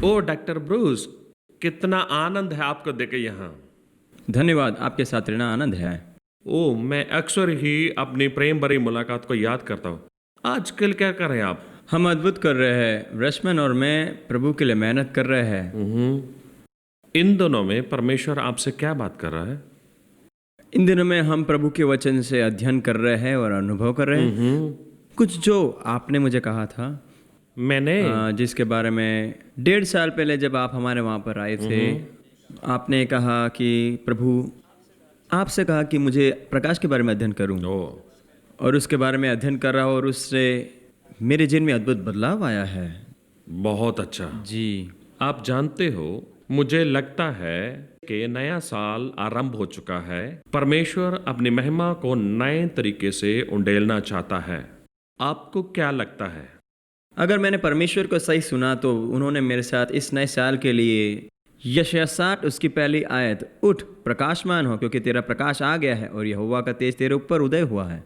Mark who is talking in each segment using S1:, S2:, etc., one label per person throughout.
S1: ओ doctor Bruce, कितना आनंद है आपको देखे यहाँ।
S2: धन्यवाद, आपके साथ रहना आनंद है।
S1: ओ, मैं अक्सर ही अपनी प्रेम भरी मुलाकात को याद करता हूँ। आजकल क्या कर रहे हैं आप?
S2: हम अद्भुत कर रहे हैं। रश्मन और मैं प्रभु के लिए मेहनत कर रहे हैं।
S1: इन दोनों में परमेश्वर आपसे क्या बात कर रहा है?
S2: इन दिनों में हम प्रभु के वचन से अध्ययन कर रहे हैं और अनुभव कर रहे हैं। कुछ जो आपने मुझे कहा था,
S1: मैंने
S2: जिसके बारे में 1.5 साल पहले जब आप हमारे वहाँ पर आए थे, आपने कहा कि प्रभु आपसे कहा कि मुझे प्रकाश के बारे में अध्ययन करूं। और उसके बारे में अध्ययन कर रहा हूँ और उससे मेरे जीवन में अद्भुत बदलाव आया है।
S1: बहुत अच्छा
S2: जी।
S1: आप जानते हो, मुझे लगता है कि नया साल आरंभ हो चुका है। परमेश्वर अपनी महिमा को नए तरीके से उंडेलना चाहता है। आपको क्या लगता है?
S2: अगर मैंने परमेश्वर को सही सुना तो उन्होंने मेरे साथ इस नए साल के लिए यशायाह 60 उसकी पहली आयत, उठ प्रकाशमान हो क्योंकि तेरा प्रकाश आ गया है और यहोवा का तेज तेरे ऊपर उदय हुआ है।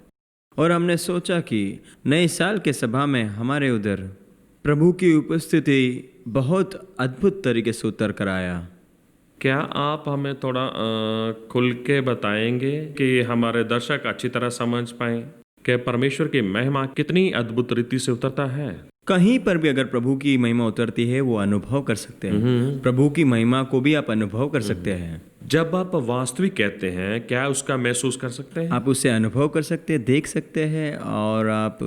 S2: और हमने सोचा कि नए साल के सभा में हमारे उधर प्रभु की उपस्थिति बहुत अद्भुत तरीके से उतर कर आया।
S1: क्या आप हमें थोड़ा खुल के बताएंगे कि हमारे दर्शक अच्छी तरह समझ पाएं कि परमेश्वर की महिमा कितनी अद्भुत रीति से उतरता है?
S2: कहीं पर भी अगर प्रभु की महिमा उतरती है वो अनुभव कर सकते हैं। प्रभु की महिमा को भी आप अनुभव कर सकते हैं।
S1: जब आप वास्तविक कहते हैं, क्या उसका महसूस कर सकते हैं?
S2: आप उसे अनुभव कर सकते हैं, देख सकते हैं और आप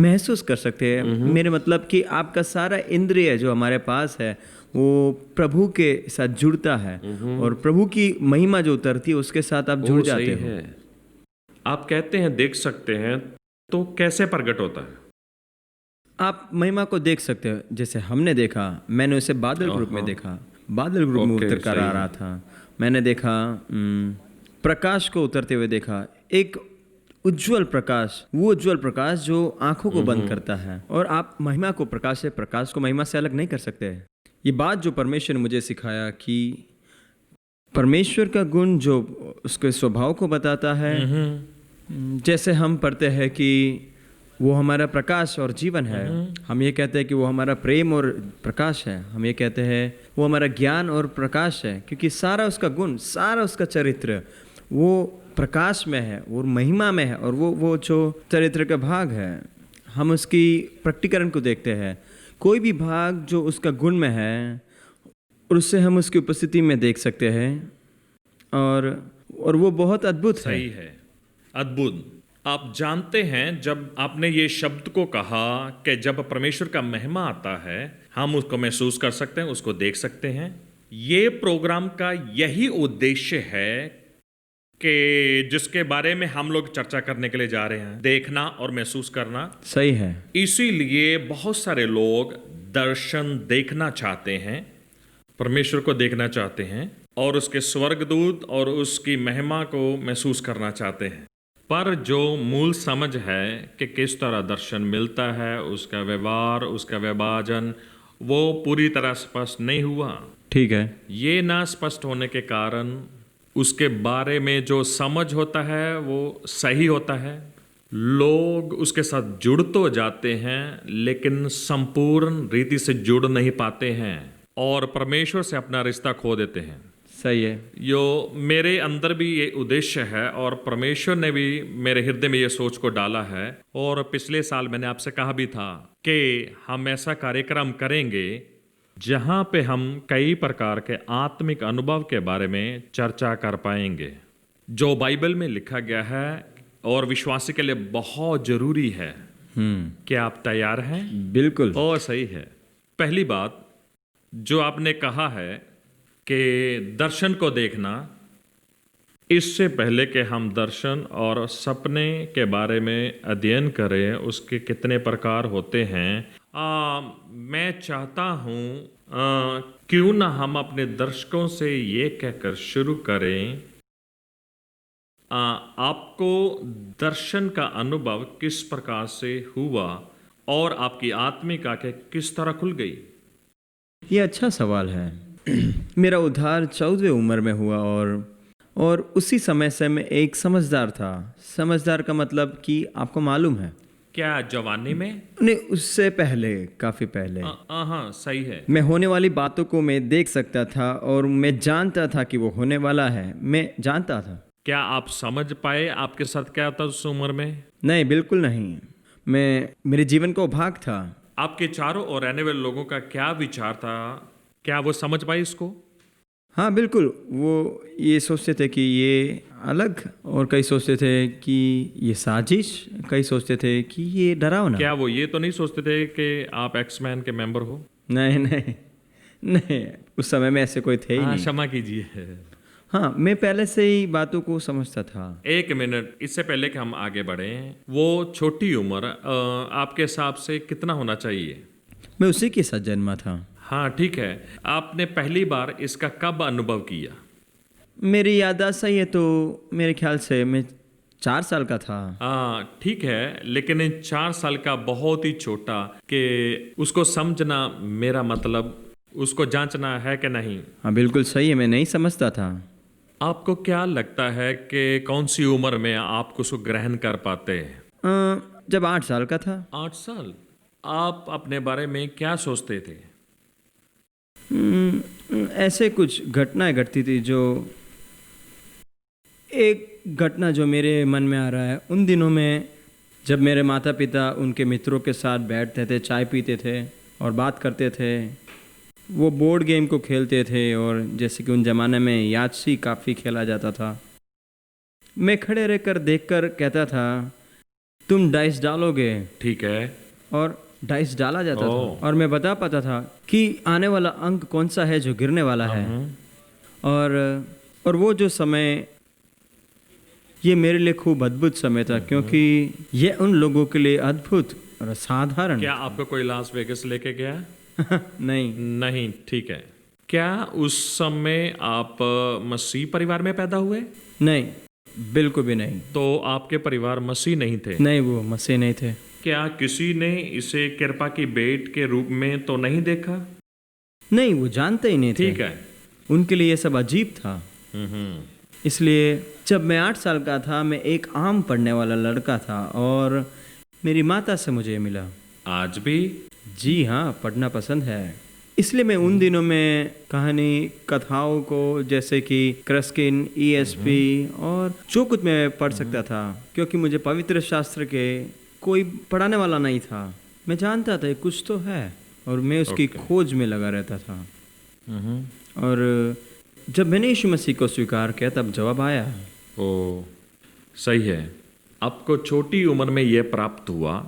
S2: महसूस कर सकते हैं। मेरे मतलब कि आपका सारा इंद्रिय जो हमारे पास है वो प्रभु के साथ जुड़ता है और प्रभु की महिमा जो उतरती है उसके साथ आप जुड़ जाते हो।
S1: है। आप कहते हैं देख सकते हैं, तो कैसे प्रकट होता है?
S2: आप महिमा को देख सकते हो। जैसे हमने देखा, मैंने उसे बादल ग्रुप में देखा, बादल ग्रुप में उतर कर आ रहा था। मैंने देखा प्रकाश को उतरते हुए देखा, एक उज्जवल प्रकाश, वो उज्जवल प्रकाश जो आंखों को बंद करता है। और आप महिमा को प्रकाश को महिमा से अलग नहीं कर सकते। ये बात जो परमेश्वर ने मुझे सिखाया कि परमेश्वर का गुण जो उसके स्वभाव को बताता है, जैसे हम पढ़ते हैं कि वो हमारा प्रकाश और जीवन है। हम ये कहते हैं कि वो हमारा प्रेम और प्रकाश है। हम ये कहते हैं वो हमारा ज्ञान और प्रकाश है, क्योंकि सारा उसका गुण, सारा उसका चरित्र वो प्रकाश में है और महिमा में है। और वो जो चरित्र का भाग है, हम उसकी प्रकटीकरण को देखते हैं। कोई भी भाग जो उसका गुण में है और उससे हम उसकी उपस्थिति में देख सकते हैं और वो बहुत अद्भुत है।
S1: सही है, अद्भुत। आप जानते हैं, जब आपने ये शब्द को कहा कि जब परमेश्वर का महिमा आता है हम उसको महसूस कर सकते हैं, उसको देख सकते हैं। ये प्रोग्राम का यही उद्देश्य है कि जिसके बारे में हम लोग चर्चा करने के लिए जा रहे हैं, देखना और महसूस करना।
S2: सही है।
S1: इसीलिए बहुत सारे लोग दर्शन देखना चाहते हैं, परमेश्वर को देखना चाहते हैं और उसके स्वर्गदूत और उसकी महिमा को महसूस करना चाहते हैं। पर जो मूल समझ है कि किस तरह दर्शन मिलता है, उसका व्यवहार, उसका विभाजन, वो पूरी तरह स्पष्ट नहीं हुआ।
S2: ठीक है।
S1: ये ना स्पष्ट होने के कारण उसके बारे में जो समझ होता है वो सही होता है। लोग उसके साथ जुड़ तो जाते हैं लेकिन संपूर्ण रीति से जुड़ नहीं पाते हैं और परमेश्वर से अपना रिश्ता खो देते हैं।
S2: सही है।
S1: यो मेरे अंदर भी ये उद्देश्य है और परमेश्वर ने भी मेरे हृदय में ये सोच को डाला है। और पिछले साल मैंने आपसे कहा भी था कि हम ऐसा कार्यक्रम करेंगे जहाँ पे हम कई प्रकार के आत्मिक अनुभव के बारे में चर्चा कर पाएंगे जो बाइबल में लिखा गया है और विश्वासी के लिए बहुत जरूरी है। क्या आप तैयार हैं?
S2: बिल्कुल।
S1: और सही है। पहली बात जो आपने कहा है कि दर्शन को देखना, इससे पहले कि हम दर्शन और सपने के बारे में अध्ययन करें, उसके कितने प्रकार होते हैं, मैं चाहता हूँ क्यों ना हम अपने दर्शकों से ये कहकर शुरू करें, आपको दर्शन का अनुभव किस प्रकार से हुआ और आपकी आत्मिक आंखें किस तरह खुल गई?
S2: ये अच्छा सवाल है। मेरा उद्धार 14वें उम्र में हुआ और उसी समय से मैं एक समझदार था। समझदार का मतलब कि आपको मालूम है
S1: क्या जवानी में?
S2: नहीं, उससे पहले, काफ़ी पहले।
S1: हाँ, सही है।
S2: मैं होने वाली बातों को मैं देख सकता था और मैं जानता था कि वो होने वाला है, मैं जानता था।
S1: क्या आप समझ पाए आपके साथ क्या था उस उम्र में?
S2: नहीं, बिल्कुल नहीं। मेरे जीवन को भाग था।
S1: आपके चारों ओर रहने वाले लोगों का क्या विचार था? क्या वो समझ पाए इसको?
S2: हाँ, बिल्कुल। वो ये सोचते थे कि ये अलग, और कई सोचते थे कि ये साजिश, कई सोचते थे कि ये डरावना।
S1: क्या वो ये तो नहीं सोचते थे कि आप एक्समैन के मेंबर हो?
S2: नहीं, नहीं, नहीं, उस समय में ऐसे कोई थे ही
S1: हाँ,
S2: नहीं।
S1: क्षमा कीजिए।
S2: हाँ, मैं पहले से ही बातों को समझता था।
S1: एक मिनट, इससे पहले कि हम आगे बढ़ें, वो छोटी उम्र आपके हिसाब से कितना होना चाहिए?
S2: मैं उसी के साथ जन्मा था।
S1: हाँ, ठीक है। आपने पहली बार इसका कब अनुभव किया?
S2: मेरी याददाश्त सही है तो मेरे ख्याल से मैं 4 साल का था।
S1: हाँ, ठीक है, लेकिन इन 4 साल का बहुत ही छोटा कि उसको समझना, मेरा मतलब उसको जांचना है कि नहीं।
S2: हाँ, बिल्कुल सही है, मैं नहीं समझता था।
S1: आपको क्या लगता है कि कौन सी उम्र में आप उसको ग्रहण कर पाते हैं?
S2: जब 8 साल का था।
S1: 8 साल? आप अपने बारे में क्या सोचते थे?
S2: ऐसे कुछ घटनाएं घटती थी जो, एक घटना जो मेरे मन में आ रहा है, उन दिनों में जब मेरे माता पिता उनके मित्रों के साथ बैठते थे, चाय पीते थे और बात करते थे। वो बोर्ड गेम को खेलते थे, और जैसे कि उन ज़माने में यादसी काफ़ी खेला जाता था। मैं खड़े रहकर देखकर कहता था, तुम डाइस डालोगे?
S1: ठीक है।
S2: और डाइस डाला जाता था,
S1: ओह।
S2: और मैं बता पाता था कि आने वाला अंक कौन सा है जो गिरने वाला है। और वो जो समय, ये मेरे लिए खूब अद्भुत समय था, क्योंकि ये उन लोगों के लिए अद्भुत और असाधारण।
S1: क्या आपको कोई लास वेगस लेके गया?
S2: नहीं,
S1: नहीं, ठीक है। क्या उस समय आप मसीह परिवार में पैदा हुए?
S2: नहीं, बिल्कुल भी नहीं।
S1: तो आपके परिवार मसीह नहीं थे?
S2: नहीं, वो मसीह नहीं थे।
S1: क्या किसी ने इसे कृपा की भेंट के रूप में तो नहीं देखा?
S2: नहीं, वो जानते ही नहीं थे।
S1: ठीक है।
S2: उनके लिए ये सब अजीब था। इसलिए जब मैं 8 साल का था, मैं एक आम पढ़ने वाला लड़का था, और मेरी माता से मुझे मिला।
S1: आज भी?
S2: जी हाँ, पढ़ना पसंद है। इसलिए मैं उन दिनों में कहानी कथाओं को, जैसे कि क्रस्किन, ESP और जो कुछ मैं पढ़ सकता था, क्योंकि मुझे पवित्र शास्त्र के कोई पढ़ाने वाला नहीं था। मैं जानता था कुछ तो है, और मैं उसकी खोज में लगा रहता था। और जब मैंने यीशु मसीह को स्वीकार किया, तब जवाब आया।
S1: ओ, सही है। आपको छोटी उम्र में यह प्राप्त हुआ।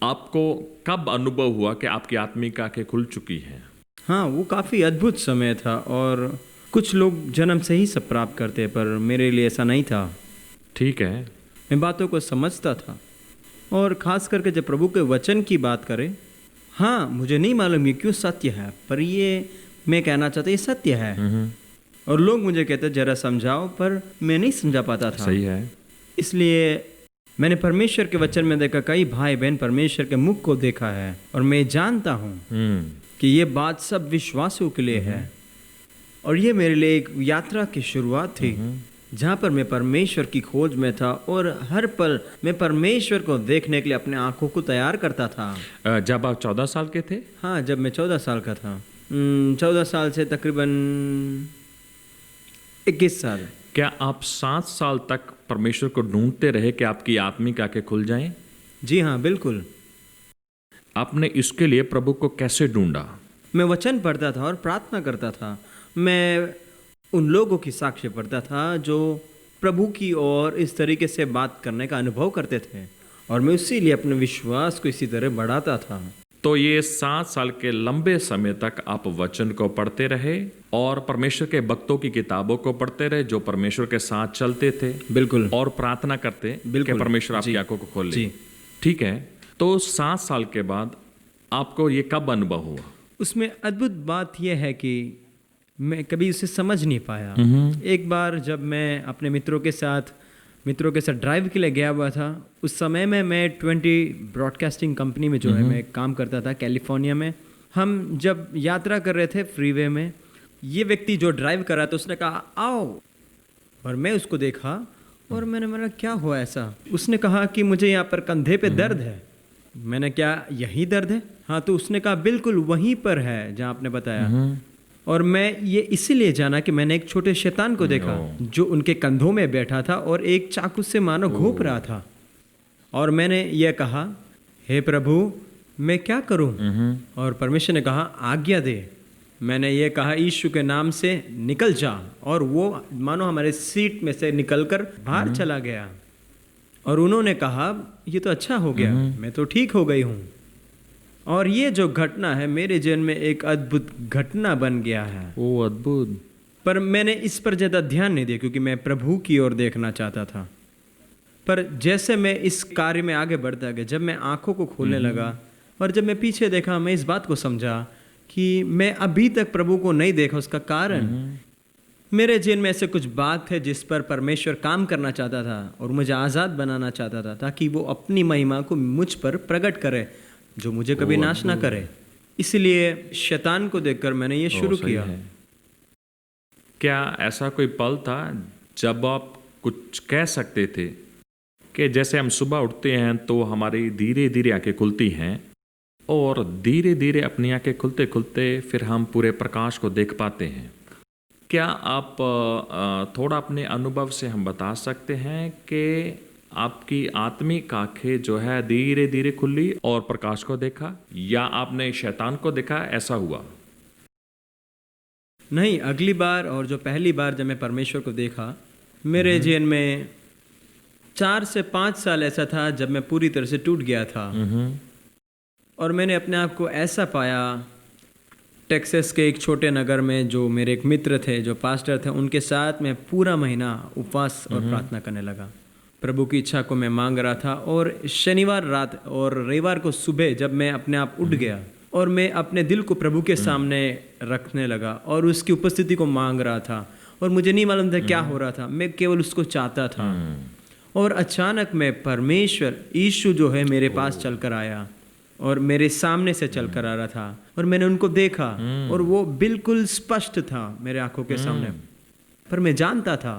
S1: आपको कब अनुभव हुआ कि आपकी आत्मिक आंखें खुल चुकी हैं?
S2: हाँ, वो काफ़ी अद्भुत समय था, और कुछ लोग जन्म से ही सब प्राप्त करते, पर मेरे लिए ऐसा नहीं था।
S1: ठीक है।
S2: मैं बातों को समझता था, और ख़ास करके जब प्रभु के वचन की बात करें, हाँ, मुझे नहीं मालूम ये क्यों सत्य है, पर ये मैं कहना चाहता, ये सत्य है। और लोग मुझे कहते जरा समझाओ, पर मैं नहीं समझा पाता था।
S1: सही है।
S2: इसलिए मैंने परमेश्वर के वचन में देखा, कई भाई बहन परमेश्वर के मुख को देखा है, और मैं जानता हूँ कि ये बात सब विश्वासियों के लिए है। और ये मेरे लिए एक यात्रा की शुरुआत थी, जहाँ पर मैं परमेश्वर की खोज में था, और हर पल मैं परमेश्वर को देखने के लिए अपने आंखों को तैयार करता था।
S1: जब आप 14 साल के थे?
S2: हाँ, जब मैं 14 साल का था। 14 साल से तकरीबन 21 साल।
S1: क्या आप 7 साल तक परमेश्वर को ढूंढते रहे कि आपकी आत्मिक आंखें खुल जाएं?
S2: जी हाँ, बिल्कुल।
S1: आपने इसके लिए प्रभु को कैसे ढूंढा?
S2: मैं वचन पढ़ता था और प्रार्थना करता था। मैं उन लोगों की साक्ष्य पढ़ता था जो प्रभु की ओर इस तरीके से बात करने का अनुभव करते थे, और मैं इसीलिए अपने विश्वास को इसी तरह बढ़ाता था।
S1: तो ये 7 साल के लंबे समय तक आप वचन को पढ़ते रहे और परमेश्वर के भक्तों की किताबों को पढ़ते रहे जो परमेश्वर के साथ चलते थे।
S2: बिल्कुल।
S1: और प्रार्थना करते कि परमेश्वर आपकी आंखों को खोल ले।
S2: जी।
S1: ठीक है। तो 7 साल के बाद आपको ये कब अनुभव हुआ?
S2: उसमें अद्भुत बात यह है कि मैं कभी उसे समझ नहीं पाया। एक बार जब मैं अपने मित्रों के साथ ड्राइव के लिए गया हुआ था, उस समय में मैं 20 ब्रॉडकास्टिंग कंपनी में जो है मैं काम करता था कैलिफोर्निया में। हम जब यात्रा कर रहे थे फ्रीवे में, ये व्यक्ति जो ड्राइव कर रहा था उसने कहा आओ, और मैं उसको देखा, और मैंने बोला क्या हुआ ऐसा? उसने कहा कि मुझे यहाँ पर कंधे पे दर्द है। मैंने क्या यही दर्द है? हाँ, तो उसने कहा बिल्कुल वहीं पर है जहाँ आपने बताया। और मैं ये इसीलिए जाना कि मैंने एक छोटे शैतान को देखा जो उनके कंधों में बैठा था और एक चाकू से मानो घोंप रहा था। और मैंने ये कहा, हे प्रभु मैं क्या करूं? और परमेश्वर ने कहा आज्ञा दे। मैंने ये कहा यीशु के नाम से निकल जा, और वो मानो हमारे सीट में से निकलकर बाहर चला गया। और उन्होंने कहा ये तो अच्छा हो गया, मैं तो ठीक हो गई हूँ। और ये जो घटना है मेरे जीवन में एक अद्भुत घटना बन गया है।
S1: ओ अद्भुत।
S2: पर मैंने इस पर ज़्यादा ध्यान नहीं दिया क्योंकि मैं प्रभु की ओर देखना चाहता था। पर जैसे मैं इस कार्य में आगे बढ़ता गया, जब मैं आंखों को खोलने लगा और जब मैं पीछे देखा, मैं इस बात को समझा कि मैं अभी तक प्रभु को नहीं देखा। उसका कारण मेरे जीवन में ऐसे कुछ बात है जिस पर परमेश्वर काम करना चाहता था और मुझे आज़ाद बनाना चाहता था, ताकि वो अपनी महिमा को मुझ पर प्रकट करे जो मुझे कभी नाश ना करे। इसलिए शैतान को देखकर मैंने ये शुरू किया।
S1: क्या ऐसा कोई पल था जब आप कुछ कह सकते थे कि जैसे हम सुबह उठते हैं तो हमारी धीरे धीरे आंखें खुलती हैं और धीरे धीरे अपनी आंखें खुलते खुलते फिर हम पूरे प्रकाश को देख पाते हैं? क्या आप थोड़ा अपने अनुभव से हम बता सकते हैं कि आपकी आत्मिक आंखें जो है धीरे धीरे खुली और प्रकाश को देखा, या आपने शैतान को देखा? ऐसा हुआ?
S2: नहीं, अगली बार और जो पहली बार जब मैं परमेश्वर को देखा, मेरे जीवन में 4 से 5 साल ऐसा था जब मैं पूरी तरह से टूट गया था। और मैंने अपने आप को ऐसा पाया टेक्सास के एक छोटे नगर में, जो मेरे एक मित्र थे जो पास्टर थे, उनके साथ मैं पूरा महीना उपवास और प्रार्थना करने लगा। प्रभु की इच्छा को मैं मांग रहा था। और शनिवार रात और रविवार को सुबह जब मैं अपने आप उठ गया और मैं अपने दिल को प्रभु के सामने रखने लगा और उसकी उपस्थिति को मांग रहा था, और मुझे नहीं मालूम था क्या हो रहा था, मैं केवल उसको चाहता था। और अचानक में परमेश्वर यीशु जो है मेरे पास चलकर आया और मेरे सामने से चलकर आ रहा था, और मैंने उनको देखा और वो बिल्कुल स्पष्ट था मेरे आंखों के सामने। पर मैं जानता था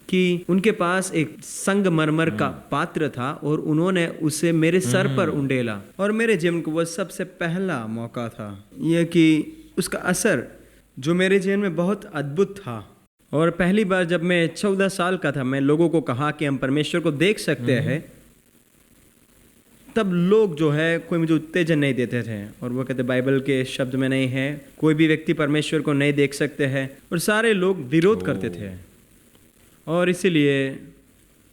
S2: कि उनके पास एक संगमरमर का पात्र था और उन्होंने उसे मेरे सर पर उंडेला। और मेरे जीवन को वो सबसे पहला मौका था यह कि उसका असर जो मेरे जीवन में बहुत अद्भुत था। और पहली बार जब मैं 14 साल का था, मैं लोगों को कहा कि हम परमेश्वर को देख सकते हैं, तब लोग जो है कोई मुझे उत्तेजन नहीं देते थे और वो कहते बाइबल के शब्द में नहीं है, कोई भी व्यक्ति परमेश्वर को नहीं देख सकते हैं, और सारे लोग विरोध करते थे। और इसीलिए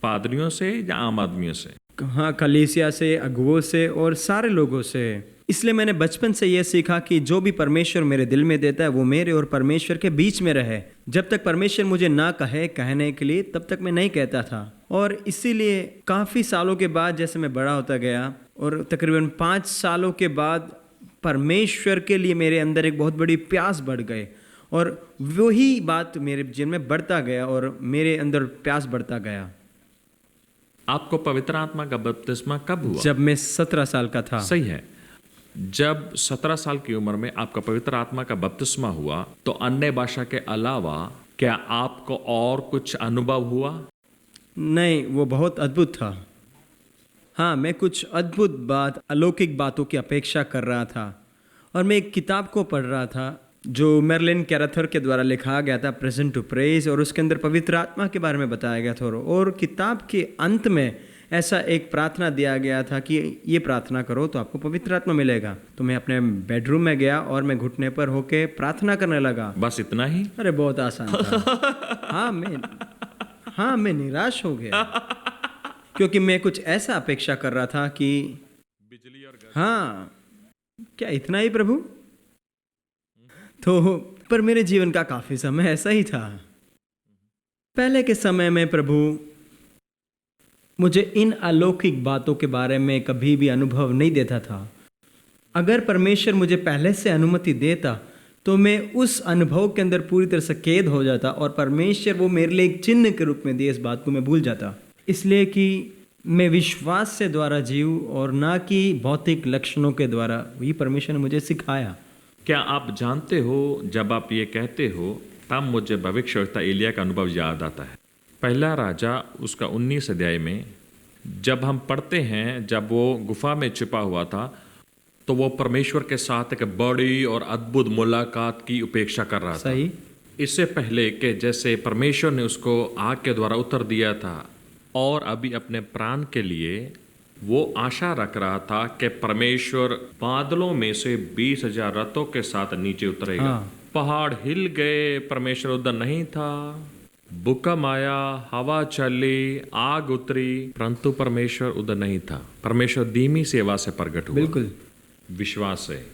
S1: पादरियों से या आम आदमियों से?
S2: हाँ, कलीसिया से, अगुओं से और सारे लोगों से। इसलिए मैंने बचपन से यह सीखा कि जो भी परमेश्वर मेरे दिल में देता है वो मेरे और परमेश्वर के बीच में रहे। जब तक परमेश्वर मुझे ना कहे कहने के लिए, तब तक मैं नहीं कहता था। और इसीलिए काफ़ी सालों के बाद जैसे मैं बड़ा होता गया और तकरीबन 5 सालों के बाद परमेश्वर के लिए मेरे अंदर एक बहुत बड़ी प्यास बढ़ गई, और वही बात मेरे जीवन में बढ़ता गया और मेरे अंदर प्यास बढ़ता गया।
S1: आपको पवित्र आत्मा का बपतिस्मा कब हुआ?
S2: जब मैं 17 साल का था।
S1: सही है। जब 17 साल की उम्र में आपका पवित्र आत्मा का बपतिस्मा हुआ तो अन्य भाषा के अलावा क्या आपको और कुछ अनुभव हुआ?
S2: नहीं, वो बहुत अद्भुत था। हाँ, मैं कुछ अद्भुत बात, अलौकिक बातों की अपेक्षा कर रहा था। और मैं एक किताब को पढ़ रहा था जो मेरलिन कैराथर के द्वारा लिखा गया था, प्रेजेंट टू प्रेज, और उसके अंदर पवित्र आत्मा के बारे में बताया गया था। और किताब के अंत में ऐसा एक प्रार्थना दिया गया था कि ये प्रार्थना करो तो आपको पवित्र आत्मा मिलेगा। तो मैं अपने बेडरूम में गया और मैं घुटने पर होके प्रार्थना करने लगा।
S1: बस इतना ही?
S2: अरे बहुत आसान था। हाँ, मैं निराश हो गया क्योंकि मैं कुछ ऐसा अपेक्षा कर रहा था कि
S1: बिजली और गैस।
S2: हाँ, क्या इतना ही प्रभु? तो पर मेरे जीवन का काफी समय ऐसा ही था। पहले के समय में प्रभु मुझे इन अलौकिक बातों के बारे में कभी भी अनुभव नहीं देता था। अगर परमेश्वर मुझे पहले से अनुमति देता तो मैं उस अनुभव के अंदर पूरी तरह से कैद हो जाता, और परमेश्वर वो मेरे लिए एक चिन्ह के रूप में दिए, इस बात को मैं भूल जाता। इसलिए कि मैं विश्वास से द्वारा जीऊँ और ना कि भौतिक लक्षणों के द्वारा, वही परमेश्वर ने मुझे सिखाया।
S1: क्या आप जानते हो, जब आप ये कहते हो तब मुझे भविष्यवक्ता एलिया का अनुभव याद आता है। पहला राजा उसका 19 अध्याय में जब हम पढ़ते हैं, जब वो गुफा में छिपा हुआ था तो वो परमेश्वर के साथ एक बड़ी और अद्भुत मुलाकात की उपेक्षा कर रहा था।
S2: सही।
S1: इससे पहले कि जैसे परमेश्वर ने उसको आग के द्वारा उत्तर दिया था और अभी अपने प्राण के लिए वो आशा रख रहा था कि परमेश्वर बादलों में से 20,000 रथों के साथ नीचे उतरेगा।
S2: हाँ।
S1: पहाड़ हिल गए, परमेश्वर उधर नहीं था। भूकंप आया, हवा चली, आग उतरी, परंतु परमेश्वर उधर नहीं था। परमेश्वर धीमी सेवा से प्रकट हुआ।
S2: बिल्कुल।
S1: विश्वास है।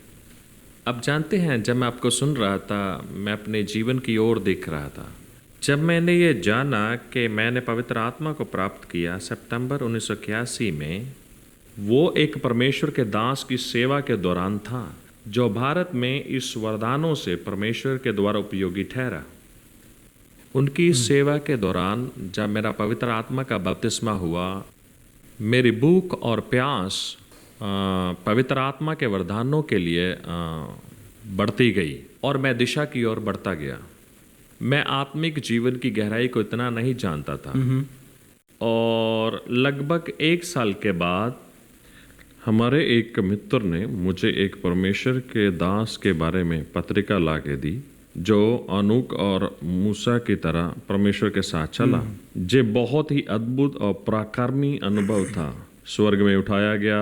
S1: अब जानते हैं, जब मैं आपको सुन रहा था, मैं अपने जीवन की ओर देख रहा था। जब मैंने ये जाना कि मैंने पवित्र आत्मा को प्राप्त किया सितंबर 1981 में, वो एक परमेश्वर के दास की सेवा के दौरान था जो भारत में इस वरदानों से परमेश्वर के द्वारा उपयोगी ठहरा। उनकी सेवा के दौरान जब मेरा पवित्र आत्मा का बपतिस्मा हुआ, मेरी भूख और प्यास पवित्र आत्मा के वरदानों के लिए बढ़ती गई और मैं दिशा की ओर बढ़ता गया। मैं आत्मिक जीवन की गहराई को इतना नहीं जानता था और लगभग 1 साल के बाद हमारे एक मित्र ने मुझे एक परमेश्वर के दास के बारे में पत्रिका ला के दी जो अनूक और मूसा की तरह परमेश्वर के साथ चला। जे बहुत ही अद्भुत और पराक्रमी अनुभव था। स्वर्ग में उठाया गया,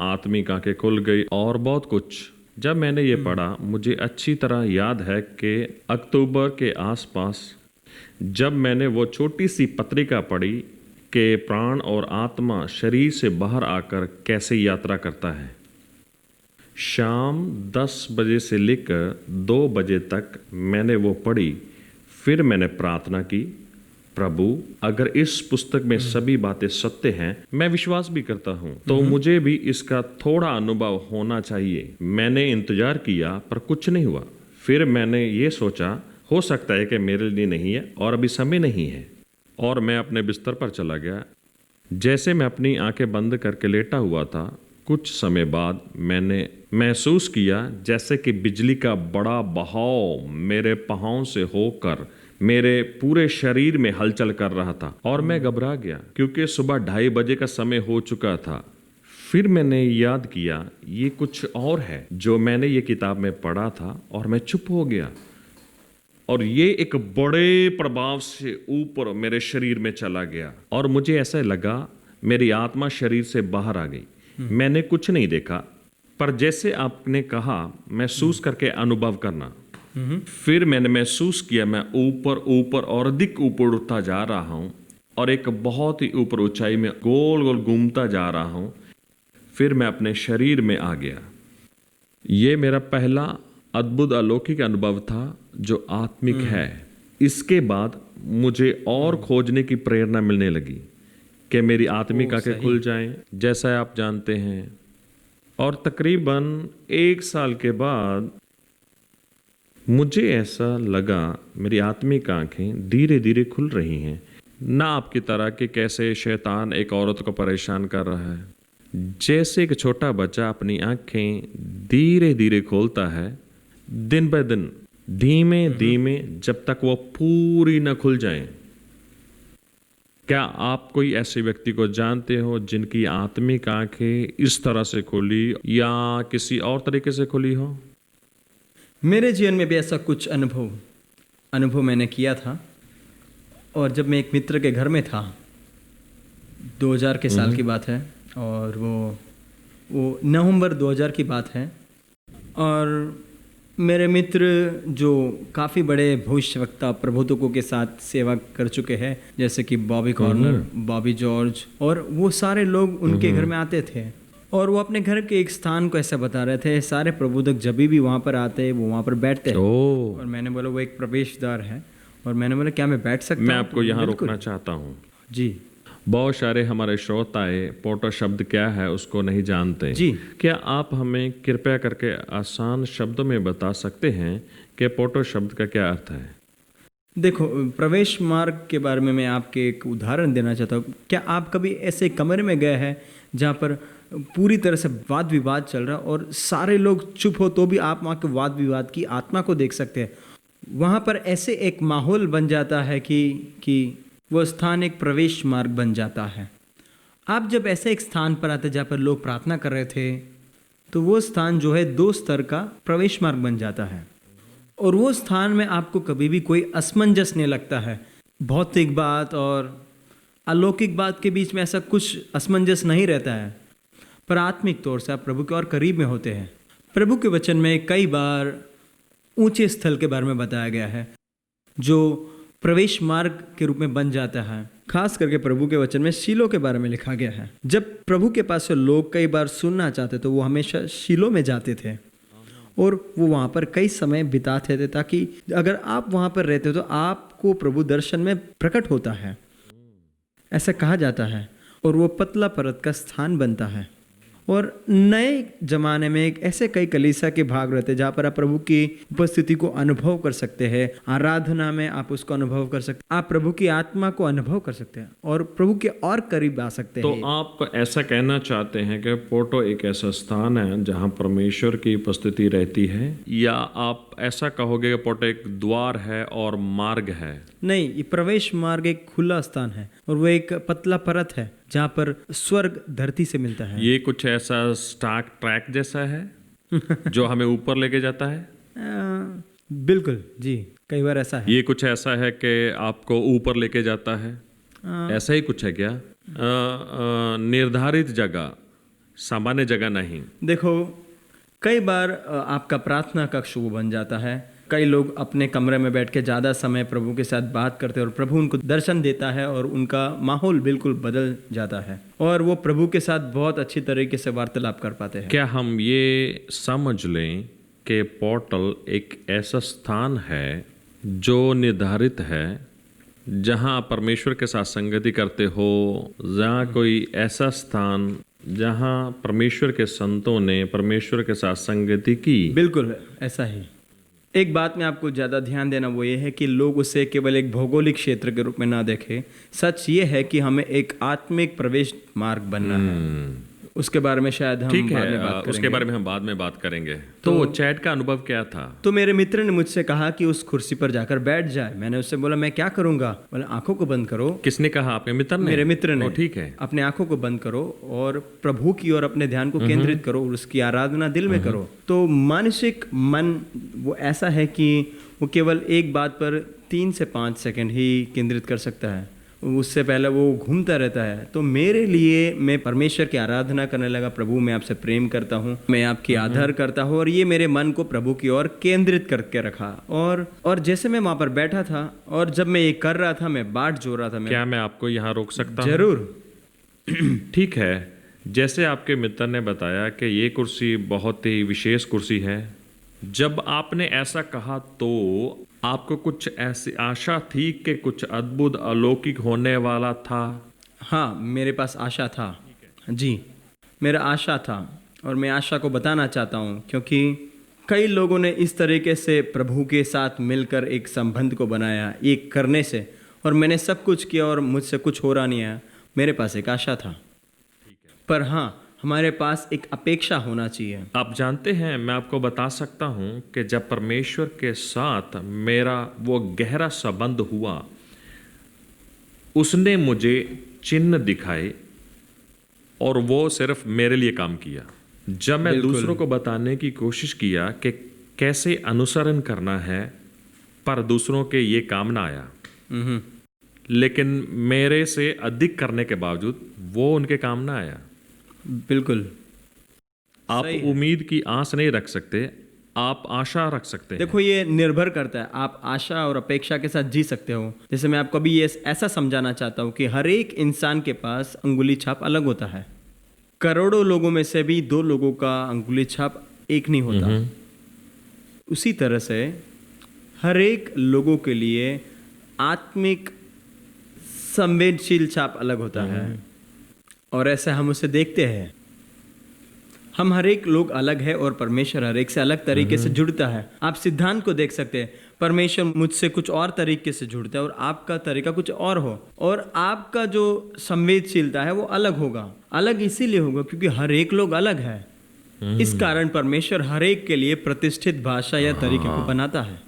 S1: आत्मिक आंखें खुल गई और बहुत कुछ। जब मैंने ये पढ़ा, मुझे अच्छी तरह याद है कि अक्टूबर के आसपास जब मैंने वो छोटी सी पत्रिका पढ़ी कि प्राण और आत्मा शरीर से बाहर आकर कैसे यात्रा करता है। शाम 10 बजे से लेकर 2 बजे तक मैंने वो पढ़ी। फिर मैंने प्रार्थना की, प्रभु अगर इस पुस्तक में सभी बातें सत्य हैं, मैं विश्वास भी करता हूँ, तो मुझे भी इसका थोड़ा अनुभव होना चाहिए। मैंने इंतजार किया पर कुछ नहीं हुआ। फिर मैंने ये सोचा, हो सकता है कि मेरे लिए नहीं है और अभी समय नहीं है, और मैं अपने बिस्तर पर चला गया। जैसे मैं अपनी आंखें बंद करके लेटा हुआ था, कुछ समय बाद मैंने महसूस किया जैसे कि बिजली का बड़ा बहाव मेरे पाँव से होकर मेरे पूरे शरीर में हलचल कर रहा था और मैं घबरा गया क्योंकि सुबह 2:30 बजे का समय हो चुका था। फिर मैंने याद किया ये कुछ और है जो मैंने ये किताब में पढ़ा था और मैं चुप हो गया और ये एक बड़े प्रभाव से ऊपर मेरे शरीर में चला गया और मुझे ऐसा लगा मेरी आत्मा शरीर से बाहर आ गई। मैंने कुछ नहीं देखा, पर जैसे आपने कहा महसूस करके अनुभव करना। फिर मैंने महसूस किया मैं ऊपर ऊपर और अधिक ऊपर उठता जा रहा हूँ और एक बहुत ही ऊपर ऊंचाई में गोल गोल घूमता जा रहा हूँ। फिर मैं अपने शरीर में आ गया। ये मेरा पहला अद्भुत अलौकिक अनुभव था जो आत्मिक है। इसके बाद मुझे और खोजने की प्रेरणा मिलने लगी कि मेरी आत्मिक आंखें खुल जाएं, जैसा आप जानते हैं। और तकरीबन 1 साल के बाद मुझे ऐसा लगा मेरी आत्मिक आंखें धीरे धीरे खुल रही हैं। ना आपकी तरह कि कैसे शैतान एक औरत को परेशान कर रहा है। जैसे एक छोटा बच्चा अपनी आंखें धीरे धीरे खोलता है, दिन ब दिन, धीमे धीमे, जब तक वो पूरी न खुल जाए। क्या आप कोई ऐसे व्यक्ति को जानते हो जिनकी आत्मिक आंखें इस तरह से खुली या किसी और तरीके से खुली हो?
S2: मेरे जीवन में भी ऐसा कुछ अनुभव मैंने किया था। और जब मैं एक मित्र के घर में था, 2000 के साल की बात है और वो नवंबर 2000 की बात है। और मेरे मित्र जो काफ़ी बड़े भविष्यवक्ता प्रबोधकों के साथ सेवा कर चुके हैं, जैसे कि बॉबी कॉर्नर, बॉबी जॉर्ज, और वो सारे लोग उनके घर में आते थे और वो अपने घर के एक स्थान को ऐसा बता रहे थे। सारे प्रबोधक जब भी वहाँ पर आते वो वहाँ पर बैठते हैं। और मैंने बोला वो एक प्रवेश द्वार है और मैंने बोला क्या मैं बैठ सकता हूँ?
S1: मैं आपको यहाँ रोकना चाहता हूँ
S2: जी।
S1: बहुत सारे हमारे श्रोताएं पोटो शब्द क्या है उसको नहीं जानते
S2: जी।
S1: क्या आप हमें कृपया करके आसान शब्दों में बता सकते हैं कि पोटो शब्द का क्या अर्थ है?
S2: देखो, प्रवेश मार्ग के बारे में मैं आपके एक उदाहरण देना चाहता हूँ। क्या आप कभी ऐसे कमरे में गए हैं जहाँ पर पूरी तरह से वाद विवाद चल रहा और सारे लोग चुप हो तो भी आप वहाँ के वाद विवाद की आत्मा को देख सकते हैं? वहाँ पर ऐसे एक माहौल बन जाता है कि वो स्थान एक प्रवेश मार्ग बन जाता है। आप जब ऐसे एक स्थान पर आते जहाँ पर लोग प्रार्थना कर रहे थे, तो वो स्थान जो है 2 स्तर का प्रवेश मार्ग बन जाता है। और वो स्थान में आपको कभी भी कोई असमंजस नहीं लगता है। भौतिक बात और अलौकिक बात के बीच में ऐसा कुछ असमंजस नहीं रहता है, पर आत्मिक तौर से आप प्रभु के और करीब में होते हैं। प्रभु के वचन में कई बार ऊंचे स्थल के बारे में बताया गया है जो प्रवेश मार्ग के रूप में बन जाता है। खास करके प्रभु के वचन में शीलो के बारे में लिखा गया है। जब प्रभु के पास से लोग कई बार सुनना चाहते तो वो हमेशा शीलो में जाते थे और वो वहाँ पर कई समय बिताते थे, ताकि अगर आप वहाँ पर रहते हो तो आपको प्रभु दर्शन में प्रकट होता है, ऐसा कहा जाता है। और वो पतला परत का स्थान बनता है। और नए जमाने में एक ऐसे कई कलीसिया के भाग रहते हैं जहाँ पर आप प्रभु की उपस्थिति को अनुभव कर सकते हैं। आराधना में आप उसको अनुभव कर सकते हैं, आप प्रभु की आत्मा को अनुभव कर सकते हैं और प्रभु के और करीब आ सकते हैं।
S3: तो आप ऐसा कहना चाहते हैं कि पोर्टो एक ऐसा स्थान है जहाँ परमेश्वर की उपस्थिति रहती है,
S1: या आप ऐसा कहोगे कि पोर्टो एक द्वार है और मार्ग है?
S2: नहीं, ये प्रवेश मार्ग एक खुला स्थान है और वो एक पतला परत है जहाँ पर स्वर्ग धरती से मिलता है।
S1: ये कुछ ऐसा स्टार ट्रैक जैसा है जो हमें ऊपर लेके जाता है?
S2: बिल्कुल जी, कई बार ऐसा है।
S1: ये कुछ ऐसा है कि आपको ऊपर लेके जाता है, ऐसा ही कुछ है क्या? निर्धारित जगह, सामान्य जगह नहीं।
S2: देखो, कई बार आपका प्रार्थना कक्ष वो बन जाता है। कई लोग अपने कमरे में बैठ के ज़्यादा समय प्रभु के साथ बात करते हैं और प्रभु उनको दर्शन देता है और उनका माहौल बिल्कुल बदल जाता है और वो प्रभु के साथ बहुत अच्छी तरीके से वार्तालाप कर पाते हैं।
S1: क्या हम ये समझ लें कि पोर्टल एक ऐसा स्थान है जो निर्धारित है जहां परमेश्वर के साथ संगति करते हो, जहां कोई ऐसा स्थान जहां परमेश्वर के संतों ने परमेश्वर के साथ संगति की?
S2: बिल्कुल ऐसा ही। एक बात में आपको ज़्यादा ध्यान देना वो ये है कि लोग उसे केवल एक भौगोलिक क्षेत्र के रूप में ना देखें। सच ये है कि हमें एक आत्मिक प्रवेश मार्ग बनना है। उसके बारे में शायद हम
S1: ठीक
S2: बाद में
S1: है,
S2: बात करेंगे।
S1: उसके बारे में हम बाद में बात करेंगे। तो चैट का अनुभव क्या था?
S2: तो मेरे मित्र ने मुझसे कहा कि उस कुर्सी पर जाकर बैठ जाए। मैंने उससे बोला मैं क्या करूंगा? बोला आंखों को बंद करो।
S1: किसने कहा? आपके मित्र ने?
S2: मेरे मित्र ने।
S1: ठीक है।
S2: अपने आंखों को बंद करो और प्रभु की ओर अपने ध्यान को केंद्रित करो और उसकी आराधना दिल में करो। तो मानसिक मन वो ऐसा है कि वो केवल एक बात पर 3 से 5 सेकंड ही केंद्रित कर सकता है, उससे पहले वो घूमता रहता है। तो मेरे लिए मैं परमेश्वर की आराधना करने लगा। प्रभु मैं आपसे प्रेम करता हूँ, मैं आपकी आदर करता हूँ, और ये मेरे मन को प्रभु की ओर केंद्रित करके रखा। और जैसे मैं वहाँ पर बैठा था और जब मैं ये कर रहा था, मैं बाट जोड़ रहा था।
S1: क्या मैं आपको यहाँ रोक सकता हूँ?
S2: जरूर।
S1: ठीक है। जैसे आपके मित्र ने बताया कि ये कुर्सी बहुत ही विशेष कुर्सी है, जब आपने ऐसा कहा तो आपको कुछ ऐसी आशा थी कि कुछ अद्भुत अलौकिक होने वाला था?
S2: हाँ, मेरे पास आशा था जी, मेरा आशा था और मैं आशा को बताना चाहता हूँ, क्योंकि कई लोगों ने इस तरीके से प्रभु के साथ मिलकर एक संबंध को बनाया एक करने से, और मैंने सब कुछ किया और मुझसे कुछ हो रहा नहीं है। मेरे पास एक आशा था, पर हाँ, हमारे पास एक अपेक्षा होना चाहिए।
S1: आप जानते हैं, मैं आपको बता सकता हूं कि जब परमेश्वर के साथ मेरा वो गहरा संबंध हुआ, उसने मुझे चिन्ह दिखाए और वो सिर्फ मेरे लिए काम किया। जब मैं दूसरों को बताने की कोशिश किया कि कैसे अनुसरण करना है, पर दूसरों के ये काम ना आया, लेकिन मेरे से अधिक करने के बावजूद वो उनके काम ना आया।
S2: बिल्कुल।
S1: आप उम्मीद की आस नहीं रख सकते, आप आशा रख सकते हैं।
S2: देखो, ये निर्भर करता है, आप आशा और अपेक्षा के साथ जी सकते हो। जैसे मैं आपको अभी ये ऐसा समझाना चाहता हूँ कि हर एक इंसान के पास अंगुली छाप अलग होता है। करोड़ों लोगों में से भी 2 लोगों का अंगुली छाप एक नहीं होता। उसी तरह से हर एक लोगों के लिए आत्मिक संवेदनशील छाप अलग होता है, और ऐसे हम उसे देखते हैं। हम हर एक लोग अलग है और परमेश्वर हर एक से अलग तरीके से जुड़ता है। आप सिद्धांत को देख सकते हैं, परमेश्वर मुझसे कुछ और तरीके से जुड़ता है और आपका तरीका कुछ और हो, और आपका जो संवेदनशीलता है वो अलग होगा। अलग इसीलिए होगा क्योंकि हर एक लोग अलग है। इस कारण परमेश्वर हर एक के लिए प्रतिष्ठित भाषा या तरीके को बनाता है।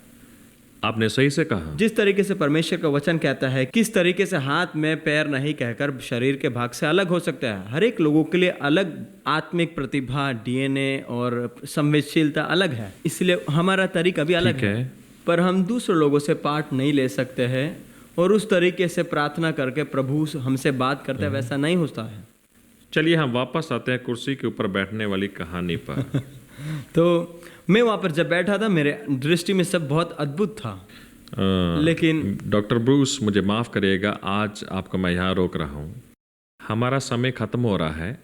S1: आपने सही से कहा।
S2: जिस तरीके से परमेश्वर का वचन कहता है, किस तरीके से हाथ में पैर नहीं कहकर शरीर के भाग से अलग हो सकता है। हर एक लोगों के लिए अलग आत्मिक प्रतिभा, डीएनए और संवेदनशीलता अलग है, इसलिए हमारा तरीका भी अलग है। पर हम दूसरे लोगों से पाठ नहीं ले सकते हैं और उस तरीके से प्रार्थना करके प्रभु हमसे बात करते हैं, वैसा नहीं होता है।
S1: चलिए हम वापस आते हैं कुर्सी के ऊपर बैठने वाली कहानी पर।
S2: तो मैं वहाँ पर जब बैठा था, मेरे दृष्टि में सब बहुत अद्भुत था। लेकिन
S1: डॉक्टर ब्रूस, मुझे माफ़ करिएगा, आज आपको मैं यहाँ रोक रहा हूँ। हमारा समय ख़त्म हो रहा है।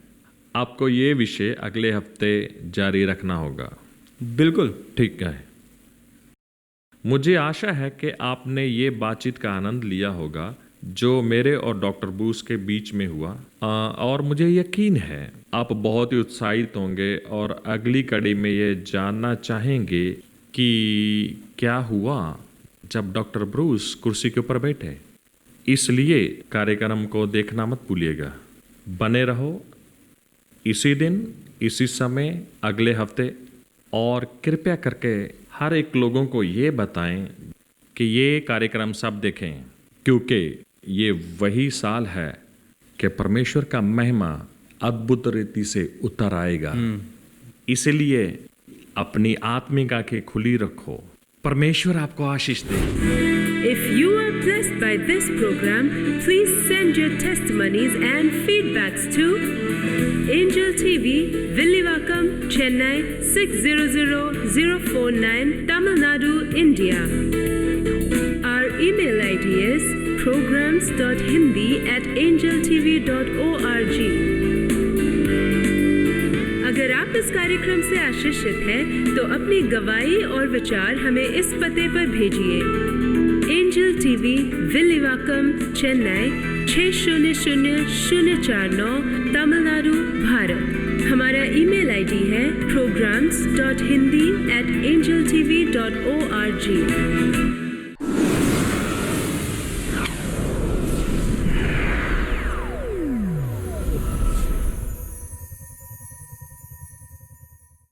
S1: आपको ये विषय अगले हफ्ते जारी रखना होगा।
S2: बिल्कुल
S1: ठीक है। मुझे आशा है कि आपने ये बातचीत का आनंद लिया होगा जो मेरे और डॉक्टर ब्रूस के बीच में हुआ, और मुझे यकीन है आप बहुत ही उत्साहित होंगे और अगली कड़ी में ये जानना चाहेंगे कि क्या हुआ जब डॉक्टर ब्रूस कुर्सी के ऊपर बैठे। इसलिए कार्यक्रम को देखना मत भूलिएगा। बने रहो इसी दिन, इसी समय, अगले हफ्ते, और कृपया करके हर एक लोगों को ये बताएं कि ये कार्यक्रम सब देखें, क्योंकि ये वही साल है कि परमेश्वर का महिमा अद्भुत रीति से उतर आएगा। इसलिए अपनी आत्मिक आंखें खुली रखो। परमेश्वर आपको आशीष दे।
S4: If you are blessed by this program, please send your testimonies and feedbacks to Angel TV, Villivakkam, Chennai 600049, Tamil Nadu, India. Our email ID is programs.hindi@angeltv.org. अगर आप इस कार्यक्रम से आशीषित हैं, तो अपनी गवाही और विचार हमें इस पते पर भेजिए। Angel TV, Villivakkam, Chennai 600049, Tamil Nadu, Bharat. हमारा ईमेल आईडी है programs.hindi@angeltv.org।